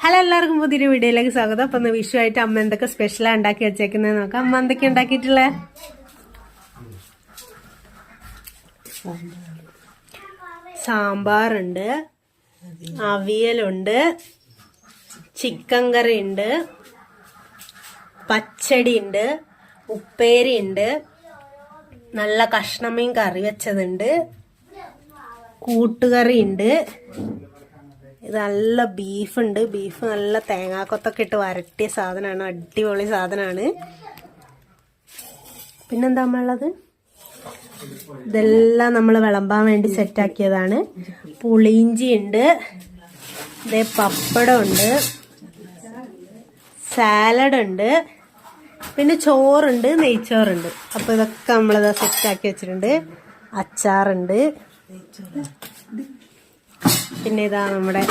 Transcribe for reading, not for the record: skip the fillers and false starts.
Hello, എല്ലാവർക്കും പുതിയൊരു വീഡിയോയിലേക്ക് സ്വാഗതം. അപ്പൊ ഇന്ന് വിഷുവായിട്ട് അമ്മ എന്തൊക്കെ സ്പെഷ്യലാ ഉണ്ടാക്കി വെച്ചേക്കുന്നത് നോക്കാം. അമ്മ എന്തൊക്കെ ഉണ്ടാക്കിയിട്ടുള്ളേ? സാമ്പാറുണ്ട്, അവിയലുണ്ട്, ചിക്കൻ കറി ഉണ്ട്, പച്ചടി ഉണ്ട്, ഉപ്പേരി ഉണ്ട്, നല്ല കഷ്ണമീൻ കറി വെച്ചതുണ്ട്, കൂട്ടുകറി ഉണ്ട്. ഇത് നല്ല ബീഫുണ്ട്. ബീഫ് നല്ല തേങ്ങാക്കൊത്തൊക്കെ ഇട്ട് വരട്ടിയ സാധനമാണ്. അടിപൊളി സാധനമാണ്. പിന്നെന്താ ഉള്ളത്? ഇതെല്ലാം നമ്മൾ വിളമ്പാൻ വേണ്ടി സെറ്റാക്കിയതാണ്. പുളിയിഞ്ചി ഉണ്ട്, ഇതേ പപ്പടം ഉണ്ട്, സാലഡ് ഉണ്ട്, പിന്നെ ചോറുണ്ട്, നെയ്ച്ചോറുണ്ട്. അപ്പൊ ഇതൊക്കെ നമ്മളിതാ സെറ്റാക്കി വെച്ചിട്ടുണ്ട്. അച്ചാറുണ്ട്, പിന്നെ ഇതാ നമ്മുടെ